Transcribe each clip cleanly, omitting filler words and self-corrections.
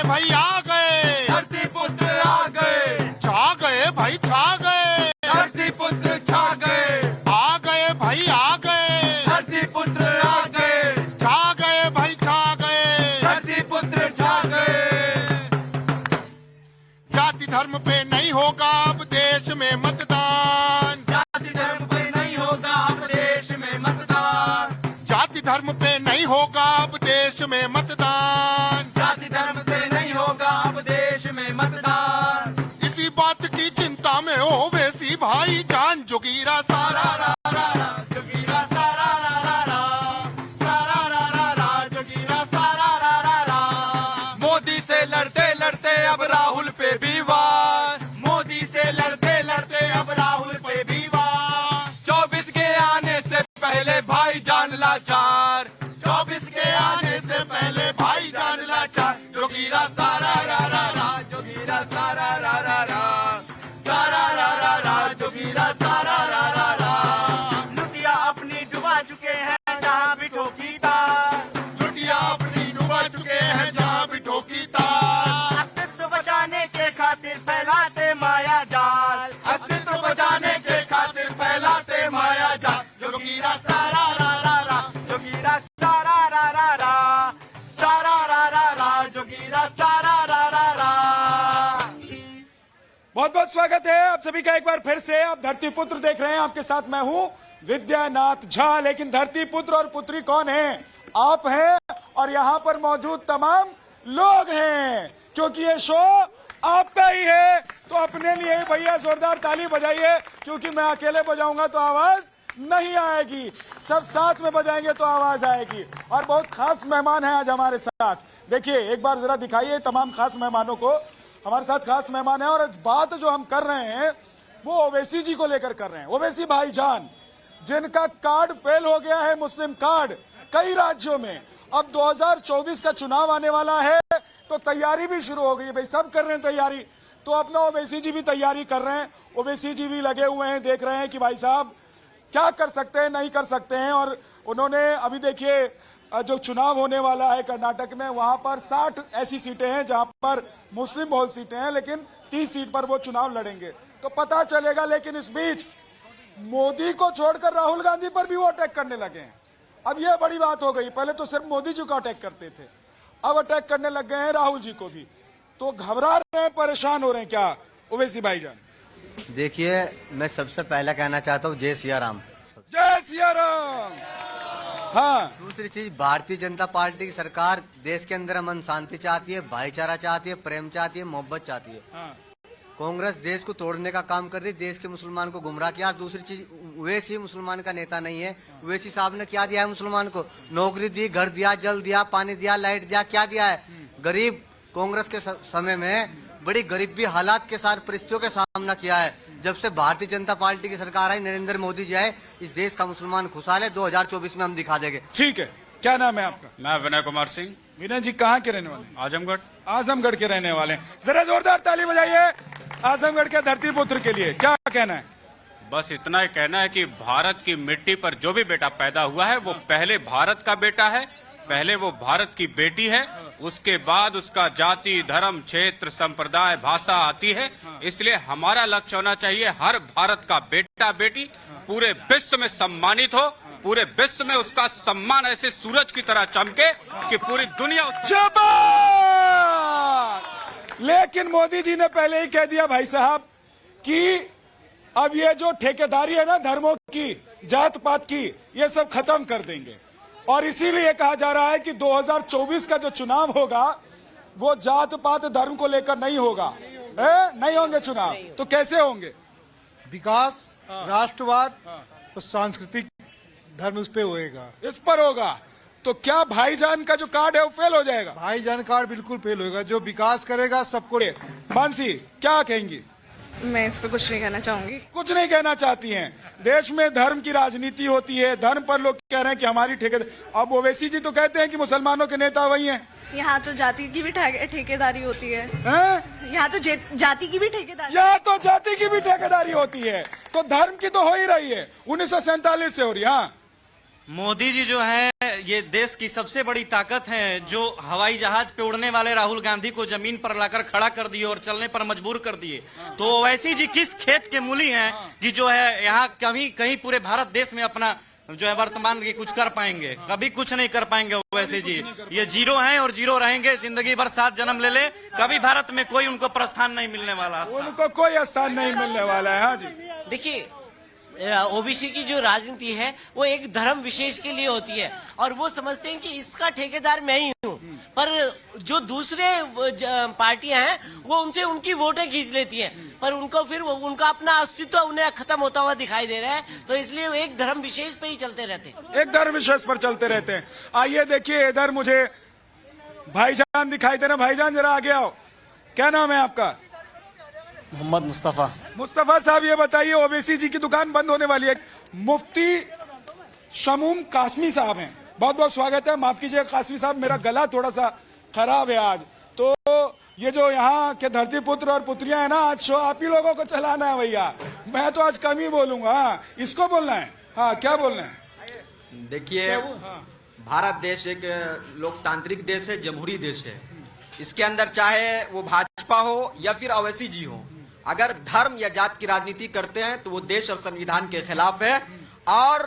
भाई आ गए, धरती पुत्र आ गए, छा गए भाई छा गए, धरती पुत्र छा गए, आ गए भाई आ गए, धरती पुत्र आ गए, छा गए भाई छा गए, धरती पुत्र छा गए। जाति धर्म पे नहीं होगा अब देश में मतदान, जाति धर्म पे नहीं होगा अब देश में मतदान, जाति धर्म पे नहीं होगा अब देश में मतदान, जाति धर्म पे नहीं होगा अब देश में मतदान। इसी बात की चिंता में ओवैसी भाई जान जोगीरा सारा रा रा रा, जोगीरा सारा रा रा रा, सारा रा रा रा, जोगीरा सारा रा रा रा। मोदी से लड़ते लड़ते अब राहुल पे भी वार, मोदी से लड़ते लड़ते अब राहुल पे भी वार, 24 के आने से पहले भाई जान लाचार, 24 के आने से पहले भाई जान लाचार, जोगीरा सारा रा रा रा, जोगीरा सारा रा रा रा, सारा रा रा रा, जोगीरा सारा रा रा रा। लुटिया अपनी डुबा चुके हैं जहाँ भी ठोकी तार, लुटिया अपनी डुबा चुके हैं जहाँ भी ठोकी तार, अस्तित्व बचाने के खातिर फैलाते माया जाल, अस्तित्व बचाने के खातिर फैलाते माया जाल, जोगीरा सारा रा रा रा, जोगीरा सारा रा रा रा, सारा रा रा रा, जोगीरा सारा रा रा रा। बहुत बहुत स्वागत है आप सभी का एक बार फिर से। आप धरती पुत्र देख रहे हैं, आपके साथ मैं हूं विद्यानाथ झा। लेकिन धरती पुत्र और पुत्री कौन है? आप हैं और यहाँ पर मौजूद तमाम लोग हैं, क्योंकि ये शो आपका ही है। तो अपने लिए ही भैया जोरदार ताली बजाइए, क्योंकि मैं अकेले बजाऊंगा तो आवाज नहीं आएगी, सब साथ में बजाएंगे तो आवाज आएगी। और बहुत खास मेहमान हैं आज हमारे साथ। देखिए एक बार जरा दिखाइए तमाम खास मेहमानों को। हमारे साथ खास मेहमान है और बात जो हम कर रहे हैं वो ओवैसी जी को लेकर कर रहे हैं। ओवैसी भाईजान जिनका कार्ड फेल हो गया है, मुस्लिम कार्ड, कई राज्यों में। अब 2024 का चुनाव आने वाला है तो तैयारी भी शुरू हो गई है। भाई सब कर रहे हैं तैयारी, तो अपना ओवैसी जी भी तैयारी कर रहे हैं। ओवैसी जी भी लगे हुए हैं, देख रहे हैं कि भाई साहब क्या कर सकते हैं, नहीं कर सकते हैं। और उन्होंने अभी देखिए जो चुनाव होने वाला है कर्नाटक में, वहां पर 60 ऐसी सीटें हैं जहां पर मुस्लिम बहुल सीटें हैं, लेकिन 30 सीट पर वो चुनाव लड़ेंगे तो पता चलेगा। लेकिन इस बीच मोदी को छोड़कर राहुल गांधी पर भी वो अटैक करने लगे हैं। अब ये बड़ी बात हो गई, पहले तो सिर्फ मोदी जी को अटैक करते थे, अब अटैक करने लग गए हैं राहुल जी को भी। तो घबरा रहे हैं, परेशान हो रहे हैं क्या ओवैसी भाईजान? देखिए, मैं सबसे पहले कहना चाहता हूँ जय सिया राम। जय सिया राम। हाँ, दूसरी चीज, भारतीय जनता पार्टी की सरकार देश के अंदर अमन शांति चाहती है, भाईचारा चाहती है, प्रेम चाहती है, मोहब्बत चाहती है। हाँ। कांग्रेस देश को तोड़ने का काम कर रही है, देश के मुसलमान को गुमराह किया। और दूसरी चीज, ओवैसी मुसलमान का नेता नहीं है। ओवैसी साहब ने क्या दिया है मुसलमान को? नौकरी दी, घर दिया, जल दिया, पानी दिया, लाइट दिया, क्या दिया है? गरीब कांग्रेस के समय में बड़ी गरीबी हालात के साथ परिस्थितियों का सामना किया है। जब से भारतीय जनता पार्टी की सरकार आई, नरेंद्र मोदी जी आए, इस देश का मुसलमान खुशहाल है। 2024 में हम दिखा देंगे। ठीक है, क्या नाम है आपका? मैं विनय कुमार सिंह, विनय जी कहाँ के रहने वाले? आजमगढ़। आजमगढ़ के रहने वाले हैं। जरा जोरदार ताली बजाइए आजमगढ़ के धरती पुत्र के लिए। क्या कहना है? बस इतना ही कहना है कि भारत की मिट्टी पर जो भी बेटा पैदा हुआ है वो पहले भारत का बेटा है, पहले वो भारत की बेटी है, उसके बाद उसका जाति, धर्म, क्षेत्र, संप्रदाय, भाषा आती है। इसलिए हमारा लक्ष्य होना चाहिए हर भारत का बेटा बेटी पूरे विश्व में सम्मानित हो, पूरे विश्व में उसका सम्मान ऐसे सूरज की तरह चमके कि पूरी दुनिया। लेकिन मोदी जी ने पहले ही कह दिया भाई साहब कि अब ये जो ठेकेदारी है ना धर्मों की, जात पात की, ये सब खत्म कर देंगे। और इसीलिए कहा जा रहा है कि 2024 का जो चुनाव होगा वो जात पात धर्म को लेकर नहीं होगा। नहीं होंगे चुनाव तो कैसे होंगे? विकास, राष्ट्रवाद और सांस्कृतिक धर्म उस पे होएगा, इस पर होगा। तो क्या भाईजान का जो कार्ड है वो फेल हो जाएगा? भाईजान कार्ड बिल्कुल फेल होएगा। जो विकास करेगा सबको। मानसी क्या कहेंगी? मैं इस पे कुछ नहीं कहना चाहूंगी। कुछ नहीं कहना चाहती हैं। देश में धर्म की राजनीति होती है, धर्म पर लोग कह रहे हैं कि हमारी ठेकेदारी। अब ओवैसी जी तो कहते हैं कि मुसलमानों के नेता वही हैं। यहाँ तो जाति की भी ठेकेदारी होती है। यहाँ तो जाति की भी ठेकेदारी, यहाँ तो जाति की भी ठेकेदारी होती है, तो धर्म की तो हो ही रही है। 1947 से हो रही है। हाँ, मोदी जी जो है ये देश की सबसे बड़ी ताकत है जो हवाई जहाज पे उड़ने वाले राहुल गांधी को जमीन पर लाकर खड़ा कर दिए और चलने पर मजबूर कर दिए। तो ओवैसी जी किस खेत के मूली हैं कि जो है यहाँ कभी कहीं पूरे भारत देश में अपना जो है वर्तमान की कुछ कर पाएंगे? कभी कुछ नहीं कर पाएंगे ओवैसी जी। ये जीरो हैं और जीरो रहेंगे, जिंदगी भर 7 जन्म ले ले, कभी भारत में कोई उनको प्रस्थान नहीं मिलने वाला, उनको कोई स्थान नहीं मिलने वाला है। हाँ जी, देखिए ओबीसी की जो राजनीति है वो एक धर्म विशेष के लिए होती है और वो समझते हैं कि इसका ठेकेदार मैं ही हूँ, पर जो दूसरे पार्टियां हैं वो उनसे उनकी वोटें खींच लेती हैं, पर उनको फिर उनका अपना अस्तित्व उन्हें खत्म होता हुआ दिखाई दे रहा है। तो इसलिए वो एक धर्म विशेष पे ही चलते रहते हैं, एक धर्म विशेष पर चलते रहते हैं। आइए देखिए, इधर मुझे भाईजान दिखाई दे रहे। भाईजान जरा आगे आओ, क्या नाम है आपका? मोहम्मद मुस्तफा। मुस्तफा साहब, ये बताइए, ओवैसी जी की दुकान बंद होने वाली है। मुफ्ती शमूम कासमी साहब हैं, बहुत बहुत स्वागत है। माफ कीजिएगा कासमी साहब, मेरा गला थोड़ा सा खराब है आज। तो ये जो यहाँ के धरती पुत्र और पुत्रियां हैं ना, आज शो आप ही लोगों को चलाना है भैया। मैं तो आज कम ही बोलूंगा। हाँ, इसको बोलना है। हाँ, क्या बोलना है? देखिए, भारत देश एक लोकतांत्रिक देश है, जमहूरी देश है। इसके अंदर चाहे वो भाजपा हो या फिर ओवैसी जी हो, अगर धर्म या जात की राजनीति करते हैं तो वो देश और संविधान के खिलाफ है। और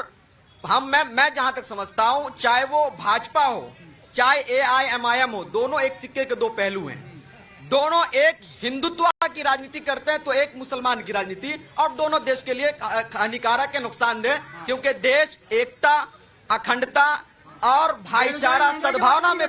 मैं जहां तक समझता हूं, चाहे वो भाजपा हो चाहे AIMIM हो, दोनों एक सिक्के के दो पहलू हैं। दोनों एक हिंदुत्व की राजनीति करते हैं तो एक मुसलमान की राजनीति, और दोनों देश के लिए हानिकारक है, नुकसानदेह, क्योंकि देश एकता, अखंडता और भाईचारा, सद्भावना में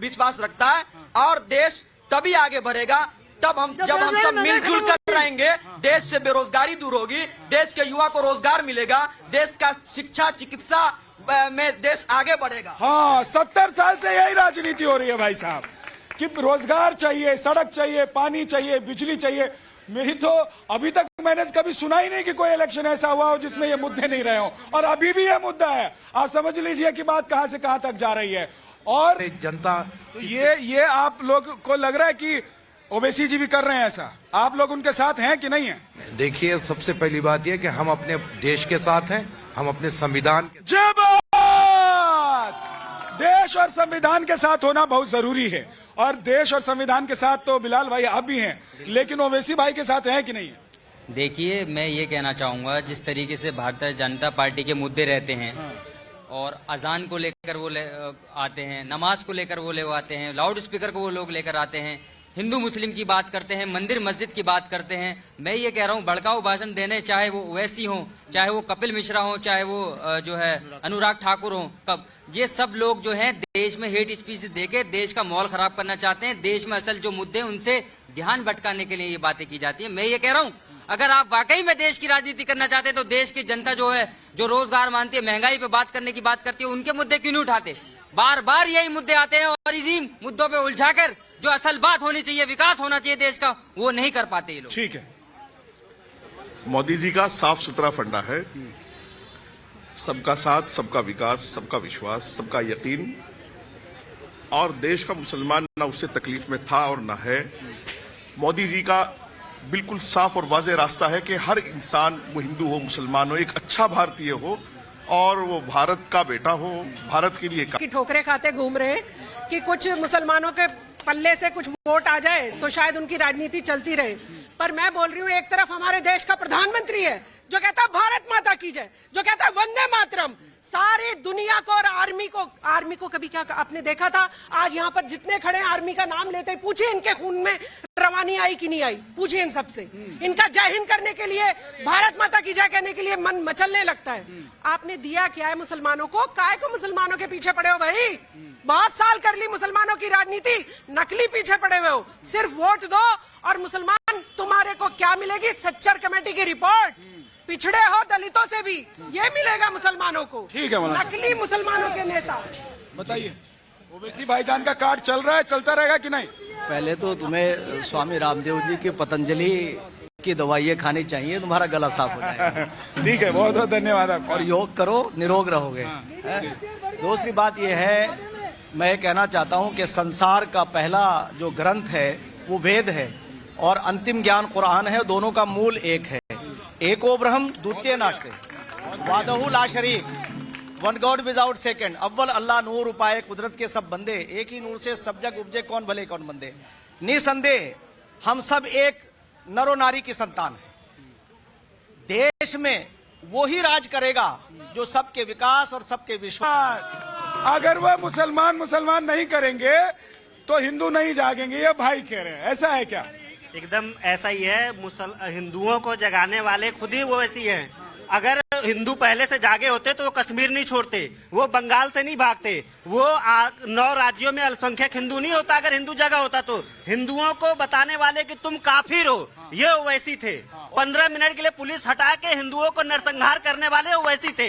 विश्वास रखता है। और देश तभी आगे बढ़ेगा जब हम सब मिलजुल कर रहेंगे। देश से बेरोजगारी दूर होगी, देश के युवा को रोजगार मिलेगा, देश का शिक्षा चिकित्सा में देश आगे बढ़ेगा। हाँ, 70 साल से यही राजनीति हो रही है भाई साहब, कि रोजगार चाहिए, सड़क चाहिए, पानी चाहिए, बिजली चाहिए। मेरी तो अभी तक मैंने कभी सुना ही नहीं कि कोई इलेक्शन ऐसा हुआ हो जिसमें ये मुद्दे नहीं रहे हो, और अभी भी ये मुद्दा है। आप समझ लीजिए कि बात कहां से कहां तक जा रही है। और जनता, तो ये आप लोग को लग रहा है कि ओवैसी जी भी कर रहे हैं ऐसा? आप लोग उनके साथ हैं कि नहीं है? देखिए, सबसे पहली बात यह कि हम अपने देश के साथ हैं, हम अपने संविधान के। जय बात! देश और संविधान के साथ होना बहुत जरूरी है, और देश और संविधान के साथ तो बिलाल भाई आप भी हैं, लेकिन ओवैसी भाई के साथ हैं कि नहीं है? देखिए, मैं ये कहना चाहूंगा, जिस तरीके से भारतीय जनता पार्टी के मुद्दे रहते हैं और अजान को लेकर वो आते हैं, नमाज को लेकर वो लोग आते हैं, लाउड स्पीकर को वो लोग लेकर आते हैं, हिंदू मुस्लिम की बात करते हैं, मंदिर मस्जिद की बात करते हैं। मैं ये कह रहा हूँ, भड़काऊ भाषण देने, चाहे वो ओवैसी हो, चाहे वो कपिल मिश्रा हो, चाहे वो जो है अनुराग ठाकुर हो, कब ये सब लोग जो हैं देश में हेट स्पीच देके देश का माहौल खराब करना चाहते हैं। देश में असल जो मुद्दे हैं उनसे ध्यान भटकाने के लिए ये बातें की जाती है। मैं ये कह रहा हूँ, अगर आप वाकई में देश की राजनीति करना चाहते हैं तो देश की जनता जो है, जो रोजगार मानती है, महंगाई पे बात करने की बात करती है, उनके मुद्दे क्यों नहीं उठाते? बार बार यही मुद्दे आते हैं और इसी मुद्दों पे उलझाकर जो असल बात होनी चाहिए, विकास होना चाहिए देश का, वो नहीं कर पाते ये लोग। ठीक है, मोदी जी का साफ सुथरा फंडा है, सबका साथ, सबका विकास, सबका विश्वास, सबका यकीन, और देश का मुसलमान ना उससे तकलीफ में था और ना है। मोदी जी का बिल्कुल साफ और वाज़ेह रास्ता है कि हर इंसान, वो हिंदू हो, मुसलमान हो, एक अच्छा भारतीय हो और वो भारत का बेटा हो, भारत के लिए की ठोकरें खाते घूम रहे हैं कि कुछ मुसलमानों के पल्ले से कुछ वोट आ जाए तो शायद उनकी राजनीति चलती रहे। पर मैं बोल रही हूँ, एक तरफ हमारे देश का प्रधानमंत्री है जो कहता है भारत माता की जय, जो कहता है वंदे मातरम, सारी दुनिया को और आर्मी को कभी क्या आपने देखा था? आज यहाँ पर जितने खड़े हैं आर्मी का नाम लेते, पूछिए इनके खून में रवानी आई कि नहीं आई, पूछिए इन सबसे। इनका जय हिंद करने के लिए, भारत माता की जय कहने के लिए मन मचलने लगता है। आपने दिया क्या है मुसलमानों को? काय को मुसलमानों के पीछे पड़े हो भाई? बहुत साल कर ली मुसलमानों की राजनीति, नकली पीछे पड़े हुए हो। सिर्फ वोट दो और मुसलमान तुम्हारे को क्या मिलेगी? सच्चर कमेटी की रिपोर्ट। पिछड़े हो दलितों से भी, ये मिलेगा मुसलमानों को। ठीक है, नकली मुसलमानों के नेता। बताइए, ओवैसी भाईजान का कार्ड चल रहा है, चलता रहेगा कि नहीं? पहले तो तुम्हें स्वामी रामदेव जी की पतंजलि की दवाइयाँ खानी चाहिए, तुम्हारा गला साफ हो जाएगा। ठीक है, बहुत बहुत धन्यवाद आपका। और योग करो, निरोग रहोगे। दूसरी बात यह है, मैं कहना चाहता हूं कि संसार का पहला जो ग्रंथ है वो वेद है और अंतिम ज्ञान कुरान है। दोनों का मूल एक है, एको ब्रह्म द्वितीय नास्ते, वादहु ला शरीक। वन गॉड विदाउट सेकंड, अव्वल अल्लाह नूर उपाय कुदरत के सब बंदे, एक ही नूर से सब जग उपजे, कौन भले कौन बंदे। निसंदेह हम सब एक नरो नारी की संतान है। देश में वो ही राज करेगा जो सबके विकास और सबके विश्वास। अगर वह मुसलमान नहीं करेंगे तो हिंदू नहीं जागेंगे, ये भाई कह रहे हैं, ऐसा है क्या? एकदम ऐसा ही है। हिंदुओं को जगाने वाले खुद ही वो ऐसी हैं। अगर हिंदू पहले से जागे होते तो वो कश्मीर नहीं छोड़ते, वो बंगाल से नहीं भागते, वो 9 राज्यों में अल्पसंख्यक हिंदू नहीं होता अगर हिंदू जगह होता तो। हिंदुओं को बताने वाले कि तुम काफिर हो, ये ओवैसी थे। 15 मिनट के लिए पुलिस हटा के हिंदुओं को नरसंहार करने वाले ओवैसी थे।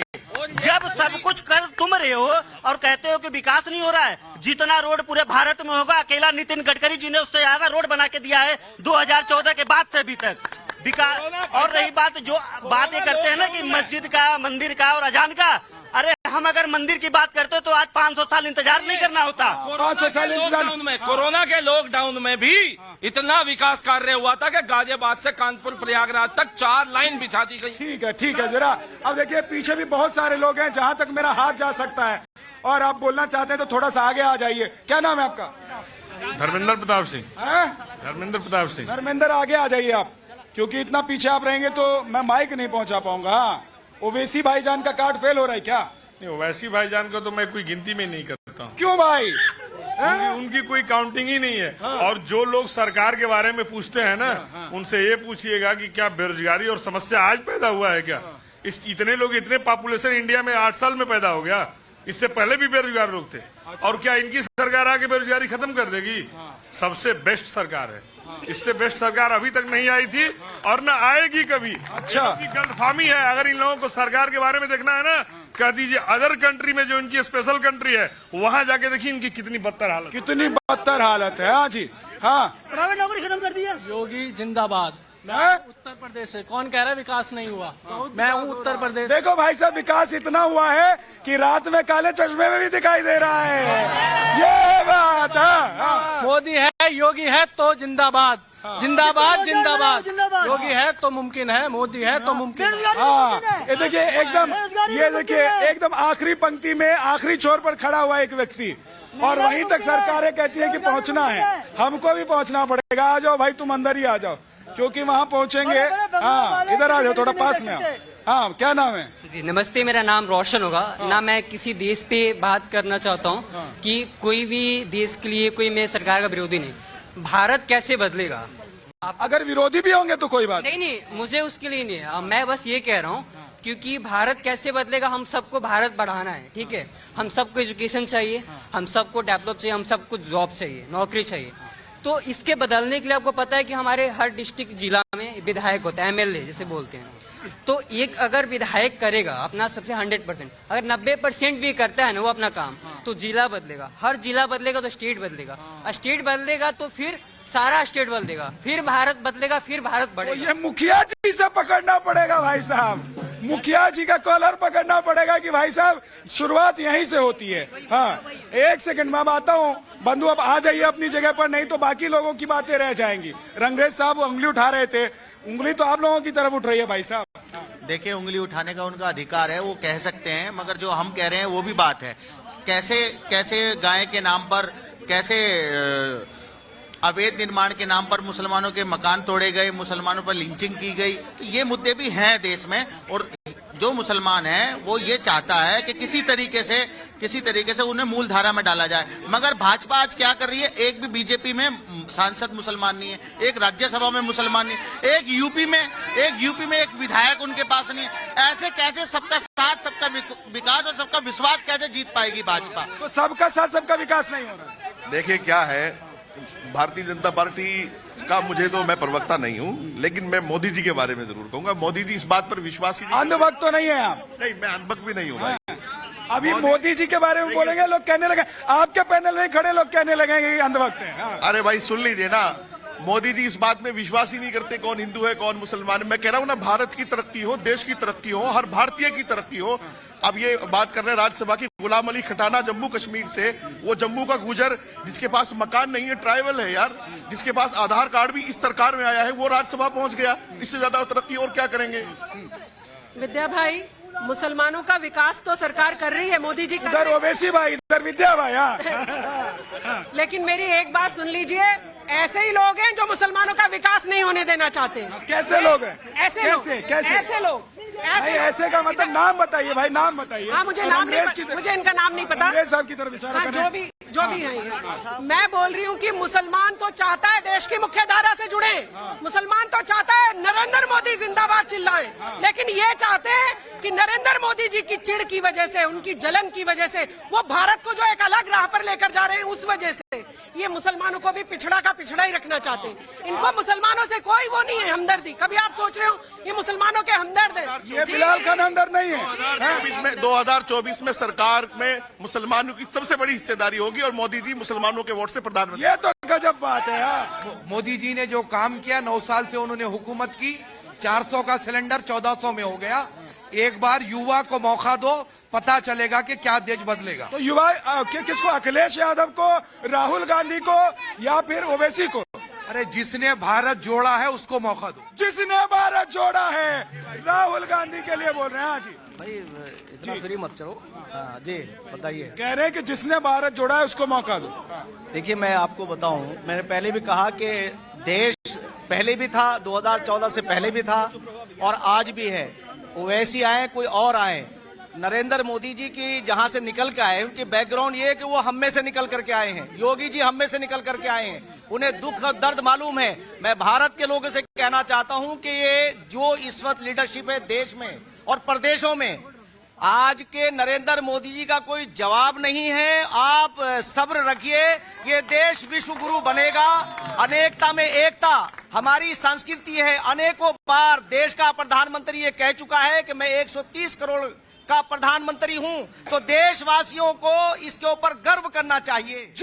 जब सब कुछ कर तुम रहे हो और कहते हो कि विकास नहीं हो रहा है, जितना रोड पूरे भारत में होगा अकेला नितिन गडकरी जी ने उससे ज्यादा रोड बना के दिया है 2014 के बाद से अभी तक विकास। और रही बात जो बात ये करते हैं ना कि मस्जिद का, मंदिर का और अजान का, अरे हम अगर मंदिर की बात करते तो आज 500 साल इंतजार नहीं करना होता। 500 साल इंतजार में, कोरोना के लॉकडाउन में भी इतना विकास कार्य हुआ था कि गाजियाबाद से कानपुर प्रयागराज तक 4 लाइन बिछा दी गई। ठीक है जरा अब देखिए पीछे भी बहुत सारे लोग हैं, जहाँ तक मेरा हाथ जा सकता है और आप बोलना चाहते हैं तो थोड़ा सा आगे आ जाइए। क्या नाम है आपका? धर्मेंद्र प्रताप सिंह। धर्मेंद्र प्रताप सिंह। धर्मेंद्र आगे आ जाइए आप, क्योंकि इतना पीछे आप रहेंगे तो मैं माइक नहीं पहुंचा पाऊंगा। ओवैसी भाईजान का कार्ड फेल हो रहा है क्या? नहीं, ओवैसी भाईजान को तो मैं कोई गिनती में नहीं करता हूँ। क्यों भाई? उनकी कोई काउंटिंग ही नहीं है। और जो लोग सरकार के बारे में पूछते हैं ना, उनसे ये पूछिएगा कि क्या बेरोजगारी और समस्या आज पैदा हुआ है क्या? इतने लोग, इतने पॉपुलेशन इंडिया में 8 साल में पैदा हो गया, इससे पहले भी बेरोजगार लोग थे। और क्या इनकी सरकार आके बेरोजगारी खत्म कर देगी? सबसे बेस्ट सरकार है, इससे बेस्ट सरकार अभी तक नहीं आई थी और न आएगी कभी। अच्छा, गलतफहमी है। अगर इन लोगों को सरकार के बारे में देखना है ना, कह दीजिए अदर कंट्री में जो इनकी स्पेशल कंट्री है वहां जाके देखिए इनकी कितनी बदतर हालत है। हाँ जी, हाँ। प्राइवेट नौकरी खत्म कर दी है। योगी जिंदाबाद। मैं उत्तर प्रदेश से, कौन कह रहा है विकास नहीं हुआ? मैं हूँ उत्तर प्रदेश। देखो भाई साहब, विकास इतना हुआ है कि रात में काले चश्मे में भी दिखाई दे रहा है, ये बात है। मोदी है, योगी है तो जिंदाबाद, जिंदाबाद जिंदाबाद। योगी है तो मुमकिन है, मोदी है तो मुमकिन है। हाँ, ये देखिए एकदम, ये देखिए एकदम आखिरी पंक्ति में आखिरी छोर पर खड़ा हुआ एक व्यक्ति, और वहीं तक सरकारें कहती है कि पहुंचना है, हमको भी पहुंचना पड़ेगा। आ जाओ भाई, तुम अंदर ही आ जाओ, क्योंकि वहाँ पहुँचेंगे। हाँ, इधर आ जाओ, थोड़ा पास में आओ। हाँ, क्या नाम है जी? नमस्ते, मेरा नाम रोशन होगा। ना मैं किसी देश पे बात करना चाहता हूँ कि कोई भी देश के लिए कोई मैं सरकार का विरोधी नहीं। भारत कैसे बदलेगा? अगर विरोधी भी होंगे तो कोई बात नहीं, मुझे उसके लिए नहीं है। मैं बस ये कह रहा हूँ क्योंकि भारत कैसे बदलेगा, हम सबको भारत बढ़ाना है, ठीक है? हम सबको एजुकेशन चाहिए, हम सबको डेवलप चाहिए, हम सबको जॉब चाहिए, नौकरी चाहिए। तो इसके बदलने के लिए आपको पता है कि हमारे हर डिस्ट्रिक्ट जिला में विधायक होता है, MLA जिसे बोलते हैं। तो एक अगर विधायक करेगा अपना सबसे 100%, अगर 90% भी करता है ना वो अपना काम, तो जिला बदलेगा। हर जिला बदलेगा तो स्टेट बदलेगा, स्टेट बदलेगा तो फिर सारा स्टेट बदलेगा, फिर भारत बदलेगा, फिर भारत बढ़ेगा। ये मुखिया जी से पकड़ना पड़ेगा भाई साहब, मुखिया जी का कॉलर पकड़ना पड़ेगा कि भाई साहब शुरुआत यहीं से होती है। हाँ, 1 सेकंड में आता हूँ। बंधु अब आ जाइए अपनी जगह पर, नहीं तो बाकी लोगों की बातें रह जाएंगी। रंगरेज साहब उंगली उठा रहे थे, उंगली तो आप लोगों की तरफ उठ रही है भाई साहब। देखिए, उंगली उठाने का उनका अधिकार है, वो कह सकते हैं, मगर जो हम कह रहे हैं वो भी बात है। कैसे गाय के नाम पर, कैसे अवैध निर्माण के नाम पर मुसलमानों के मकान तोड़े गए, मुसलमानों पर लिंचिंग की गई, तो ये मुद्दे भी हैं देश में। और जो मुसलमान है वो ये चाहता है कि किसी तरीके से उन्हें मूल धारा में डाला जाए। मगर भाजपा आज क्या कर रही है? एक भी बीजेपी में सांसद मुसलमान नहीं है, एक राज्यसभा में मुसलमान नहीं है, एक यूपी में एक विधायक उनके पास नहीं है। ऐसे कैसे सबका साथ, सबका विकास और सबका विश्वास कैसे जीत पाएगी भाजपा? तो सबका साथ, सबका विकास नहीं हो रहा। देखिए क्या है, भारतीय जनता पार्टी का मुझे तो, मैं प्रवक्ता नहीं हूँ, लेकिन मैं मोदी जी के बारे में जरूर कहूंगा। मोदी जी इस बात पर विश्वास ही नहीं। अंधभक्त तो नहीं है आप? नहीं, मैं अंधभक्त भी नहीं हूँ भाई। अभी मोदी जी के बारे में बोलेंगे, लोग कहने लगे, आपके पैनल में खड़े लोग कहने लगेंगे कि अंधभक्त हैं। अरे भाई सुन लीजिए ना, मोदी जी इस बात में विश्वास ही नहीं करते कौन हिंदू है कौन मुसलमान है। मैं कह रहा हूँ ना, भारत की तरक्की हो, देश की तरक्की हो, हर भारतीय की तरक्की हो। अब ये बात कर रहे हैं राज्यसभा की, गुलाम अली खटाना जम्मू कश्मीर से, वो जम्मू का गुजर जिसके पास मकान नहीं है, ट्राइबल है यार, जिसके पास आधार कार्ड भी इस सरकार में आया है, वो राज्यसभा पहुंच गया। इससे ज्यादा तरक्की और क्या करेंगे? विद्या भाई, मुसलमानों का विकास तो सरकार कर रही है, मोदी जी कर इधर रहे हैं। ओवैसी भाई, इधर विद्या भाई। हाँ लेकिन मेरी एक बात सुन लीजिए, ऐसे ही लोग हैं जो मुसलमानों का विकास नहीं होने देना चाहते। कैसे लोग हैं? ऐसे लोग, ऐसे लोग, नहीं, ऐसे का मतलब नाम बताइए भाई, नाम बताइए। हाँ, मुझे नाम नहीं, मुझे इनका नाम नहीं पता। अंग्रेज साहब की तरफ इशारा हाँ, करें। जो भी है ये। मैं बोल रही हूँ कि मुसलमान तो चाहता है देश की मुख्य धारा से जुड़े, मुसलमान तो चाहता है नरेंद्र मोदी जिंदाबाद चिल्लाएं, लेकिन ये चाहते हैं कि नरेंद्र मोदी जी की चिढ़ की वजह से, उनकी जलन की वजह से, वो भारत को जो एक अलग राह पर लेकर जा रहे हैं, उस वजह से ये मुसलमानों को भी पिछड़ा का पिछड़ा ही रखना चाहते हैं। इनको मुसलमानों से कोई वो नहीं है हमदर्दी। कभी आप सोच रहे हो ये मुसलमानों के हमदर्द है? ये बिलाल खान हमदर्द नहीं है। 2024 में सरकार में मुसलमानों की सबसे बड़ी हिस्सेदारी होगी और मोदी जी मुसलमानों के वोट से प्रधानमंत्री। ये तो गजब बात है यार। मोदी जी ने जो काम किया, 9 साल से उन्होंने हुकूमत की, 400 का सिलेंडर 1400 में हो गया। एक बार युवा को मौका दो, पता चलेगा कि क्या देश बदलेगा। तो युवा किसको, अखिलेश यादव को, राहुल गांधी को, या फिर ओवैसी को? अरे जिसने भारत जोड़ा है उसको मौका दो। जिसने भारत जोड़ा है, राहुल गांधी के लिए बोल रहे हैं। हाँ जी भाई, इतना फ्री मत चलो। हाँ जी, बताइए। कह रहे हैं कि जिसने भारत जोड़ा है उसको मौका दो। देखिए, मैं आपको बताऊं, मैंने पहले भी कहा कि देश पहले भी था, 2014 से पहले भी था और आज भी है। ओवैसी आए, कोई और आए, नरेंद्र मोदी जी की जहां से निकल के आए, उनकी बैकग्राउंड ये है कि वो हम में से निकल करके आए हैं। योगी जी हम में से निकल करके आए हैं, उन्हें दुख और दर्द मालूम है। मैं भारत के लोगों से कहना चाहता हूं कि ये जो इस वक्त लीडरशिप है देश में और प्रदेशों में, आज के नरेंद्र मोदी जी का कोई जवाब नहीं है। आप सब्र रखिए, ये देश विश्व गुरु बनेगा। अनेकता में एकता हमारी संस्कृति है। अनेकों बार देश का प्रधानमंत्री ये कह चुका है कि मैं 130 करोड़ का प्रधानमंत्री हूं, तो देशवासियों को इसके ऊपर गर्व करना चाहिए।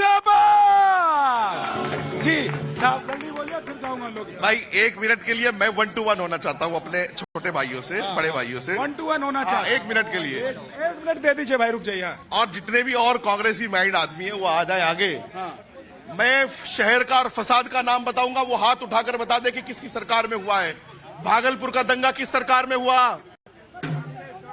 जी साहब, जल्दी बोलिए, फिर जाऊंगा लोग। भाई 1 मिनट के लिए मैं 1 to 1 होना चाहता हूँ अपने छोटे भाइयों से, बड़े भाइयों से। 1 to 1 होना चाहिए। 1 मिनट के लिए। 1 मिनट दे दीजिए भाई, रुक जाइए। और जितने भी और कांग्रेसी माइंड आदमी है वो आ जाए आगे। मैं शहर का और फसाद का नाम बताऊंगा, वो हाथ उठाकर बता दे कि किसकी सरकार में हुआ है। भागलपुर का दंगा किस सरकार में हुआ?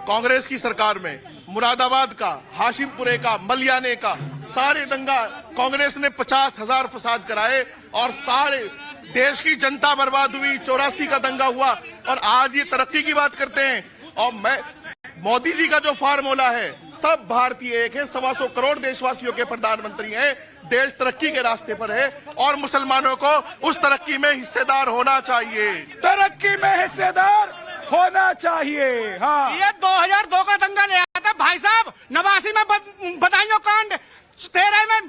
कांग्रेस की सरकार में। मुरादाबाद का, हाशिमपुरे का, मलियाने का, सारे दंगा कांग्रेस ने 50,000 फसाद कराए और सारे देश की जनता बर्बाद हुई। 84 का दंगा हुआ और आज ये तरक्की की बात करते हैं। और मैं, मोदी जी का जो फार्मूला है, सब भारतीय एक है, 125 करोड़ देशवासियों के प्रधानमंत्री हैं, देश तरक्की के रास्ते पर है और मुसलमानों को उस तरक्की में हिस्सेदार होना चाहिए। तरक्की में हिस्सेदार होना चाहिए। हाँ, ये 2002 का दंगा ले आया था भाई साहब। 89 में बदायूं कांड, 13 में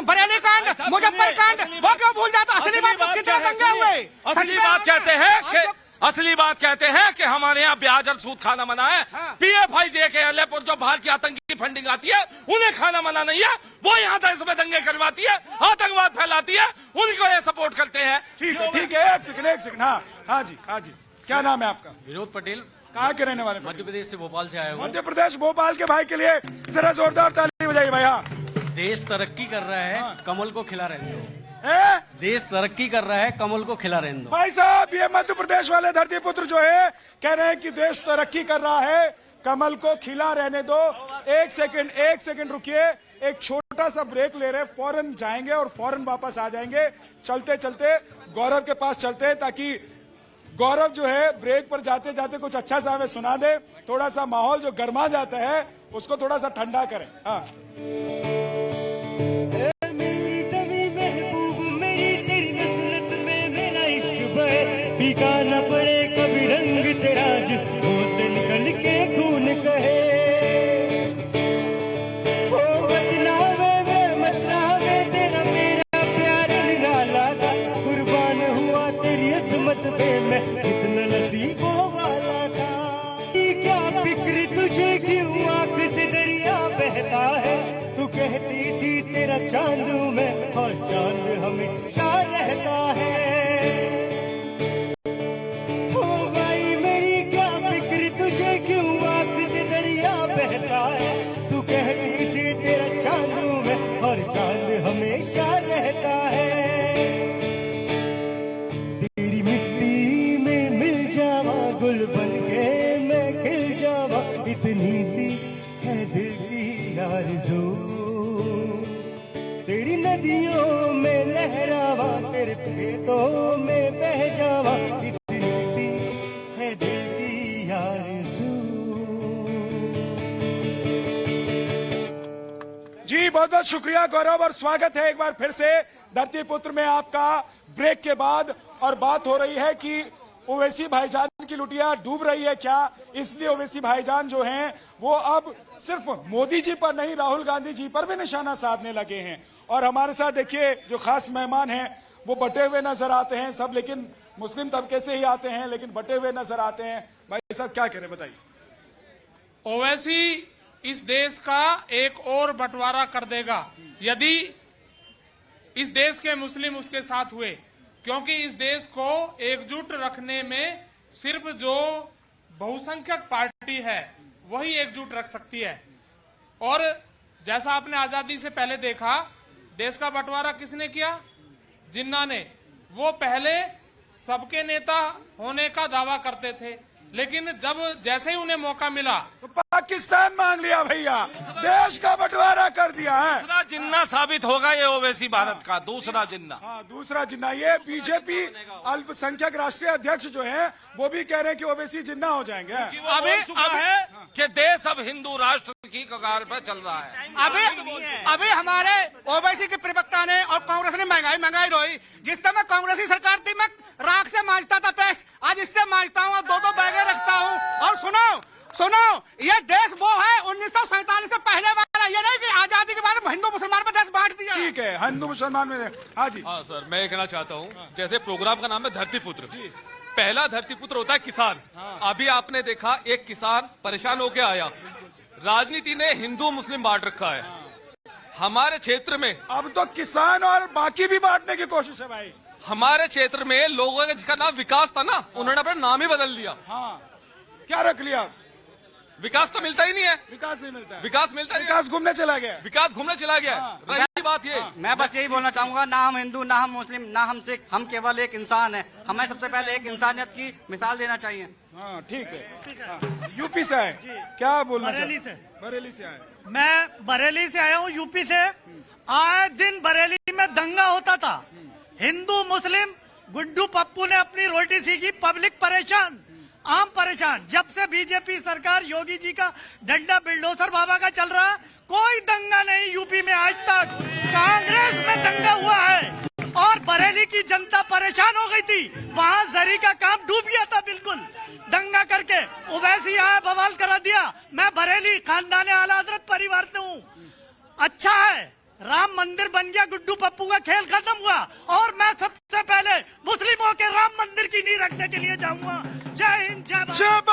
बरेली कांड, मुजफ्फर कांड, वो क्यों भूल जाता? असली बात कितने दंगे हुए? असली बात कहते हैं कि हमारे यहाँ ब्याज और सूद खाना मना है। PFI के अलेपुर जो बाहर की आतंकी फंडिंग आती है, उन्हें खाना मना नहीं है। वो यहाँ देश में दंगे करवाती है, आतंकवाद फैलाती है, उनको ये सपोर्ट करते हैं। ठीक है, ठीक है, एक सेकंड। हाँ जी, हाँ जी। क्या नाम है आपका? विनोद पटेल। कहाँ के रहने वाले? मध्य प्रदेश से, भोपाल से आया हूँ। मध्य प्रदेश, भोपाल के भाई के लिए जरा जोरदार ताली बजाइए भाई। हाँ, देश तरक्की कर रहा है, कमल को खिला रहने दो। देश तरक्की कर रहा है, कमल को खिला रहने दो। भाई साहब, ये मध्य प्रदेश वाले धरती पुत्र जो है कह रहे हैं कि देश तरक्की कर रहा है, कमल को खिला रहने दो। एक सेकंड रुकिए, एक छोटा सा ब्रेक ले रहे, फौरन जाएंगे और फौरन वापस आ जाएंगे। चलते चलते गौरव के पास चलते हैं, ताकि गौरव जो है ब्रेक पर जाते जाते कुछ अच्छा सा हमें सुना दे, थोड़ा सा माहौल जो गर्मा जाता है उसको थोड़ा सा ठंडा करें। हाँ, पीका न पड़े कभी रंग तेरा, जिसको से निकल के खून कहे। ओ मतनावे में मतनावे, तेरा मेरा प्यार निराला था। कुर्बान हुआ तेरी अजमत पे मैं, कितना नसीबों वाला था। क्या फिक्र तुझे क्यों आंख से दरिया बहता है? तू कहती थी तेरा चांद में, और चांद हमेशा रहता है। तू कहती थी तेरा चांद में, और चांद हमेशा रहता है। तेरी मिट्टी खेतों में बह जावा, इतनी सी है दिल की आरज़ू। जी बहुत बहुत शुक्रिया गौरव और स्वागत है एक बार फिर से धरती पुत्र में आपका ब्रेक के बाद। और बात हो रही है कि ओवैसी भाईजान की लुटिया डूब रही है क्या, इसलिए ओवैसी भाईजान जो हैं वो अब सिर्फ मोदी जी पर नहीं राहुल गांधी जी पर भी निशाना साधने लगे हैं। और हमारे साथ देखिए जो खास मेहमान हैं वो बटे हुए नजर आते हैं सब, लेकिन मुस्लिम तबके से ही आते हैं लेकिन बटे हुए नजर आते हैं। भाई साहब क्या करें बताइए। ओवैसी इस देश का एक और बंटवारा कर देगा यदि इस देश के मुस्लिम उसके साथ हुए, क्योंकि इस देश को एकजुट रखने में सिर्फ जो बहुसंख्यक पार्टी है वही एकजुट रख सकती है। और जैसा आपने आजादी से पहले देखा, देश का बंटवारा किसने किया? जिन्ना ने। वो पहले सबके नेता होने का दावा करते थे, लेकिन जब जैसे ही उन्हें मौका मिला तो पाकिस्तान मांग लिया भैया, देश का बंटवारा कर दिया है। दूसरा जिन्ना साबित होगा ये ओवैसी भारत का दूसरा जिन्ना। हाँ दूसरा जिन्ना। ये बीजेपी अल्पसंख्यक राष्ट्रीय अध्यक्ष जो हैं वो भी कह रहे हैं कि ओवैसी जिन्ना हो जाएंगे। अभी है कि देश अब हिंदू राष्ट्र की कगार पर चल रहा है। अभी हमारे ओवैसी के प्रवक्ता ने और कांग्रेस ने महंगाई रोई। जिस समय कांग्रेसी सरकार थी मैं राख से मांझता था पेस्ट, आज इससे मांझता हूँ और दो बैगे रखता हूँ। और सुनो ये देश वो है 1947 से पहले वाला, ये नहीं कि आजादी के बाद हिंदू मुसलमान पर देश बांट दिया। ठीक है हिंदू मुसलमान में। हाँ जी। हाँ सर मैं कहना चाहता हूँ, जैसे प्रोग्राम का नाम है धरती पुत्र, पहला धरती पुत्र होता है किसान। अभी आपने देखा एक किसान परेशान होके आया, राजनीति ने हिंदू मुस्लिम बांट रखा है हमारे क्षेत्र में। अब तो किसान और बाकी भी बांटने की कोशिश है भाई। हमारे क्षेत्र में लोगों का जिसका नाम विकास था ना, उन्होंने अपना नाम ही बदल दिया। हाँ क्या रख लिया? विकास तो मिलता ही नहीं है। विकास नहीं मिलता है। विकास मिलता है, विकास घूमने चला गया। विकास घूमने चला गया। रही बात ये, मैं बस यही बोलना चाहूंगा, ना हम हिंदू ना हम मुस्लिम ना हम सिख, हम केवल एक इंसान है। हमें सबसे पहले एक इंसानियत की मिसाल देना चाहिए। हाँ ठीक है। हाँ, यूपी से आए, क्या बोलना बरेली चाहते? से। बरेली से आए। मैं बरेली से आया हूँ, यूपी से। आए दिन बरेली में दंगा होता था, हिंदू मुस्लिम। गुड्डू पप्पू ने अपनी रोटी सीखी, पब्लिक परेशान, आम परेशान। जब से बीजेपी सरकार योगी जी का डंडा बिल्डोसर बाबा का चल रहा, कोई दंगा नहीं यूपी में आज तक। कांग्रेस में दंगा हुआ है और बरेली की जनता परेशान हो गई थी। वहाँ जरी का काम डूब गया था बिल्कुल दंगा करके। ओवैसी आया बवाल करा दिया। मैं बरेली खानदान आला हजरत परिवार से हूँ। अच्छा है राम मंदिर बन गया, गुड्डू पप्पू का खेल खत्म हुआ। और मैं सबसे पहले मुस्लिमों के राम मंदिर की नींव रखने के लिए जाऊंगा। जय हिंद जय भारत।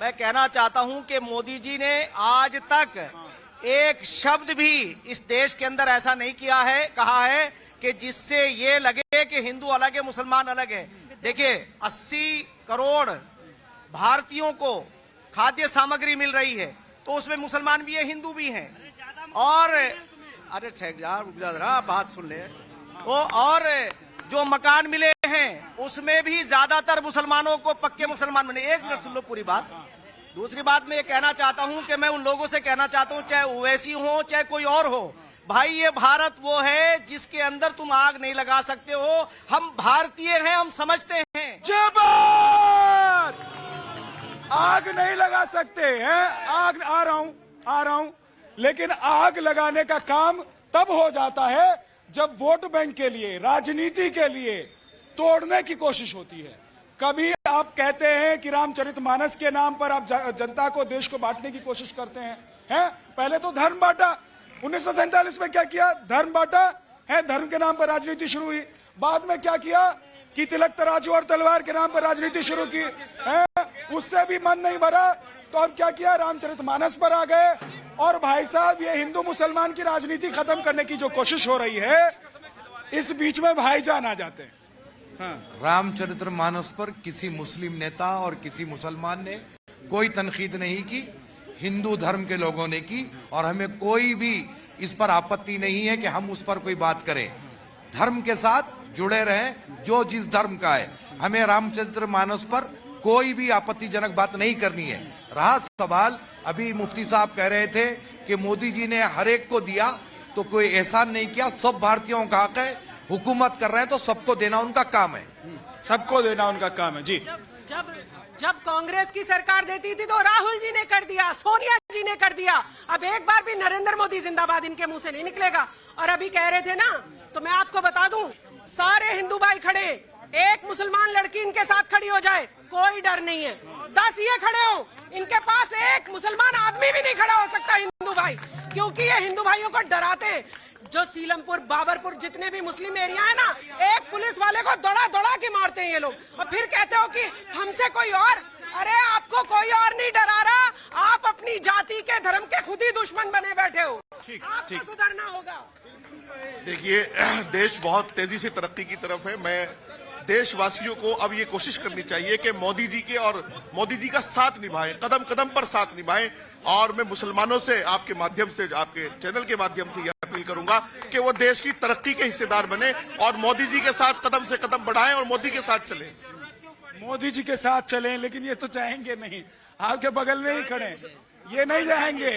मैं कहना चाहता हूं कि मोदी जी ने आज तक एक शब्द भी इस देश के अंदर ऐसा नहीं किया है, कहा है कि जिससे ये लगे कि हिंदू अलग है मुसलमान अलग है। देखिए 80 करोड़ भारतीयों को खाद्य सामग्री मिल रही है, तो उसमें मुसलमान भी है हिंदू भी हैं। और अरे जरा बात सुन ले। और जो मकान मिले हैं उसमें भी ज्यादातर मुसलमानों को पक्के मुसलमान बने। एक मिनट सुन लो पूरी बात। दूसरी बात मैं ये कहना चाहता हूं कि मैं उन लोगों से कहना चाहता हूं, चाहे ओवैसी हो चाहे कोई और हो, भाई ये भारत वो है जिसके अंदर तुम आग नहीं लगा सकते हो। हम भारतीय हैं, हम समझते हैं। आग नहीं लगा सकते हैं। आग आ रहा हूं लेकिन आग लगाने का काम तब हो जाता है जब वोट बैंक के लिए, राजनीति के लिए तोड़ने की कोशिश होती है। कभी आप कहते हैं कि रामचरितमानस के नाम पर आप जनता को, देश को बांटने की कोशिश करते हैं। पहले तो धर्म बांटा, 1947 में क्या किया? धर्म बांटा है, धर्म के नाम पर राजनीति शुरू हुई। बाद में क्या किया कि तिलक तराजू और तलवार के नाम पर राजनीति शुरू की है। उससे भी मन नहीं भरा तो अब क्या किया? रामचरितमानस पर आ गए। और भाई साहब ये हिंदू मुसलमान की राजनीति खत्म करने की जो कोशिश हो रही है, इस बीच में भाईजान आ जाते हैं। रामचरितमानस पर किसी मुस्लिम नेता और किसी मुसलमान ने कोई तनकीद नहीं की, हिंदू धर्म के लोगों ने की। और हमें कोई भी इस पर आपत्ति नहीं है कि हम उस पर कोई बात करें। धर्म के साथ जुड़े रहें, जो जिस धर्म का है। हमें रामचरितमानस पर कोई भी आपत्तिजनक बात नहीं करनी है। रहा सवाल, अभी मुफ्ती साहब कह रहे थे कि मोदी जी ने हर एक को दिया, तो कोई एहसान नहीं किया। सब भारतीयों का हक है हुकूमत कर रहे हैं तो सबको देना उनका काम है। सबको देना उनका काम है। जी, जब कांग्रेस की सरकार देती थी तो राहुल जी ने कर दिया, सोनिया जी ने कर दिया। अब एक बार भी नरेंद्र मोदी जिंदाबाद इनके मुंह से नहीं निकलेगा। और अभी कह रहे थे ना, तो मैं आपको बता दूं, सारे हिंदू भाई खड़े, एक मुसलमान लड़की इनके साथ खड़ी हो जाए, कोई डर नहीं है। 10 ये खड़े हो, इनके पास एक मुसलमान आदमी भी नहीं खड़ा हो सकता हिंदू भाई, क्योंकि ये हिंदू भाइयों को डराते हैं। जो सीलमपुर, बाबरपुर, जितने भी मुस्लिम एरिया है ना, एक पुलिस वाले को दौड़ा दौड़ा के मारते हैं ये लोग, और फिर कहते हो कि हमसे कोई और। अरे आपको कोई और नहीं डरा रहा, आप अपनी जाति के, धर्म के खुद ही दुश्मन बने बैठे हो। आपको सुधरना होगा। देखिए, देश बहुत तेजी से तरक्की की तरफ है। मैं देशवासियों को अब ये कोशिश करनी चाहिए कि मोदी जी के और मोदी जी का साथ निभाएं, कदम कदम पर साथ निभाएं। और मैं मुसलमानों से आपके माध्यम से, आपके चैनल के माध्यम से यह अपील करूंगा कि वो देश की तरक्की के हिस्सेदार बने और मोदी जी के साथ कदम से कदम बढ़ाएं और मोदी के साथ चलें। मोदी जी के साथ चलें, लेकिन ये तो चाहेंगे नहीं। आपके बगल में ही खड़े, ये नहीं जाएंगे।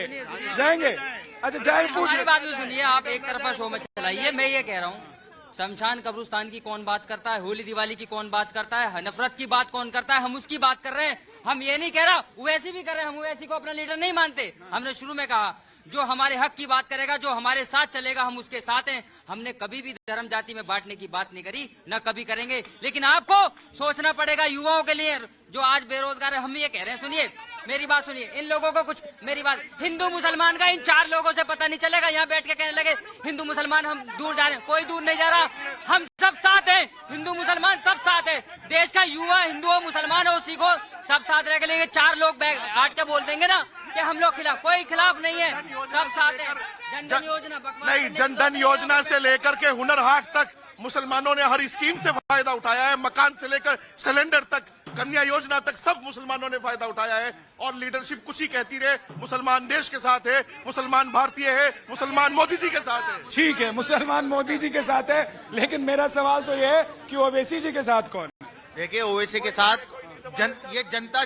जाएंगे? अच्छा, जाए पूछ। हमारी बात भी सुनिए, आप एक तरफा शो में चलाइए। मैं ये कह रहा हूँ, शमशान कब्रिस्तान की कौन बात करता है, होली दिवाली की कौन बात करता है, नफरत की बात कौन करता है? हम उसकी बात कर रहे हैं। हम ये नहीं कह रहा ओवैसी भी कर रहे हैं, हम ओवैसी को अपना लीडर नहीं मानते। हमने शुरू में कहा, जो हमारे हक की बात करेगा, जो हमारे साथ चलेगा, हम उसके साथ हैं। हमने कभी भी धर्म जाति में बांटने की बात नहीं करी, न कभी करेंगे। लेकिन आपको सोचना पड़ेगा युवाओं के लिए, जो आज बेरोजगार है। हम ये कह रहे हैं, सुनिए मेरी बात सुनिए, इन लोगों को कुछ, मेरी बात, हिंदू मुसलमान का इन 4 लोगों से पता नहीं चलेगा। यहाँ बैठ के कहने लगे हिंदू मुसलमान हम दूर जा रहे हैं, कोई दूर नहीं जा रहा। हम सब साथ हैं, हिंदू मुसलमान सब साथ है। देश का युवा हिंदू हो, मुसलमान हो, सिख हो, सब साथ रह के लेंगे। 4 लोग काट के बोल देंगे ना कि हम लोग खिलाफ, कोई खिलाफ नहीं है, सब साथ है। जनधन योजना नहीं, जनधन योजना से लेकर के हुनर हाट तक मुसलमानों ने हर स्कीम से फायदा उठाया है। मकान से लेकर सिलेंडर तक, कन्या योजना तक सब मुसलमानों ने फायदा उठाया है। और लीडरशिप कुछ ही कहती रहे, मुसलमान देश के साथ है, मुसलमान भारतीय है, मुसलमान मोदी जी के साथ है। ठीक है, मुसलमान मोदी जी के साथ है, लेकिन मेरा सवाल तो ये है कि ओवैसी जी के साथ कौन? देखिए, ओवैसी के साथ ये जनता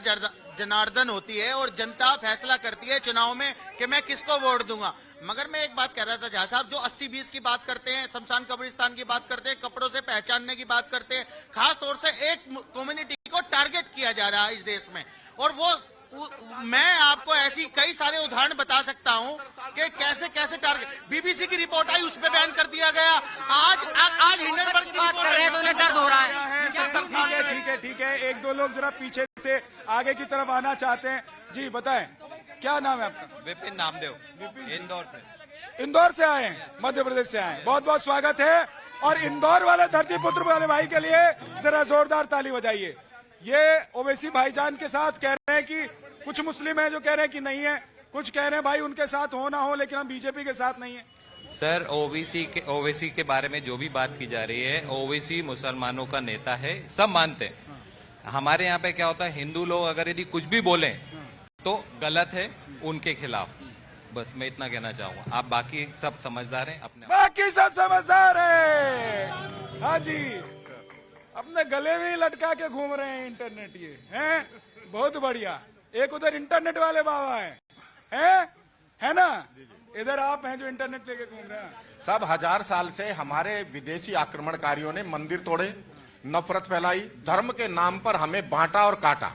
जनार्दन होती है और जनता फैसला करती है चुनाव में कि मैं किसको वोट दूंगा। मगर मैं एक बात कह रहा था जहाँ साहब, जो 80-20 की बात करते हैं, शमशान कब्रिस्तान की बात करते हैं, कपड़ों से पहचानने की बात करते हैं, खास तौर से एक कम्युनिटी को टारगेट किया जा रहा है इस देश में। और वो मैं आपको ऐसी कई सारे उदाहरण बता सकता हूं कि कैसे कैसे टारगेट, बीबीसी की रिपोर्ट आई, उस पर बैन कर दिया गया। आज हिंडनबर्ग की बात कर रहे हैं तो उन्हें दर्द हो रहा है। ठीक है, 1-2 लोग जरा पीछे से आगे की तरफ आना चाहते हैं। जी बताएं, क्या नाम है आपका? विपिन नामदेव, इंदौर से आए हैं, मध्य प्रदेश से आए हैं। बहुत बहुत स्वागत है। और इंदौर वाले धरती पुत्र वाले भाई के लिए जरा जोरदार ताली बजाइए। ये ओवैसी भाईजान के साथ कह रहे हैं कि कुछ मुस्लिम हैं जो कह रहे हैं कि नहीं है, कुछ कह रहे हैं भाई उनके साथ हो ना हो, लेकिन हम बीजेपी के साथ नहीं है। सर, ओवैसी के बारे में जो भी बात की जा रही है, ओवैसी मुसलमानों का नेता है, सब मानते हैं। हमारे यहाँ पे क्या होता है, हिंदू लोग अगर यदि कुछ भी बोले तो गलत है, उनके खिलाफ। बस मैं इतना कहना चाहूंगा। आप बाकी सब समझदार हैं, अपने बाकी सब समझदार हैं। हाँ जी, अपने गले में ही लटका के घूम रहे हैं इंटरनेट, ये हैं बहुत बढ़िया। एक उधर इंटरनेट वाले बाबा है ना, इधर आप हैं जो इंटरनेट लेके घूम रहे हैं। सब 1000 साल से हमारे विदेशी आक्रमणकारियों ने मंदिर तोड़े, नफरत फैलाई, धर्म के नाम पर हमें बांटा और काटा।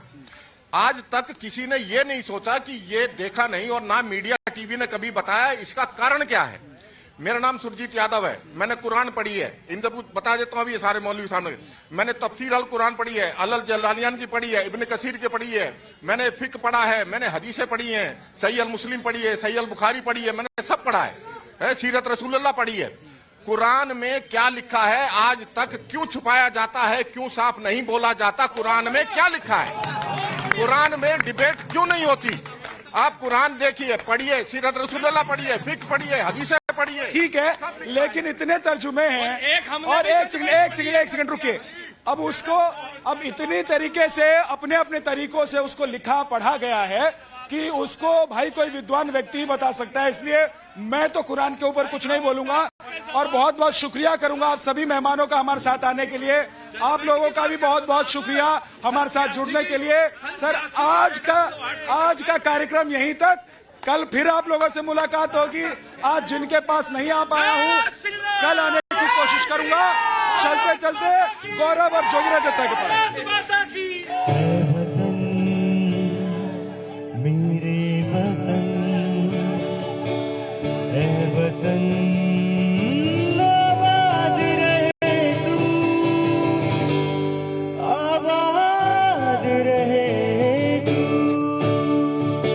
आज तक किसी ने ये नहीं सोचा कि ये देखा नहीं, और ना मीडिया टीवी ने कभी बताया इसका कारण क्या है। मेरा नाम सुरजीत यादव है, मैंने कुरान पढ़ी है, बता देता हूँ अभी ये सारे मौलवी सामने। मैंने तफसीर अल कुरान पढ़ी है, अल जलालियान की पढ़ी है, इब्न कसीर की पढ़ी है, मैंने फिक पढ़ा है, मैंने हदीसें पढ़ी हैं, सही अल मुस्लिम पढ़ी है, सही अल बुखारी पढ़ी है, मैंने सब पढ़ा है, सीरत रसूलुल्लाह पढ़ी है। कुरान में क्या लिखा है आज तक क्यों छुपाया जाता है, क्यों साफ नहीं बोला जाता? कुरान में क्या लिखा है? कुरान में डिबेट क्यों नहीं होती? आप कुरान देखिए, पढ़िए, सीरत रसूलुल्लाह पढ़िए, फिक्र पढ़िए, हदीसें पढ़िए। ठीक है, लेकिन इतने तर्जुमे हैं। और एक सेकंड रुकिए। अब उसको अब इतनी तरीके से अपने अपने तरीकों से उसको लिखा पढ़ा गया है कि उसको भाई कोई विद्वान व्यक्ति ही बता सकता है। इसलिए मैं तो कुरान के ऊपर कुछ नहीं बोलूंगा। और बहुत बहुत शुक्रिया करूंगा आप सभी मेहमानों का हमारे साथ आने के लिए। आप लोगों का भी बहुत बहुत शुक्रिया हमारे साथ जुड़ने के लिए। सर, आज का कार्यक्रम यहीं तक। कल फिर आप लोगों से मुलाकात होगी। आज जिनके पास नहीं आ पाया हूं, कल आने की कोशिश करूंगा। चलते चलते गौरव और जोगिरा जत्था के पास।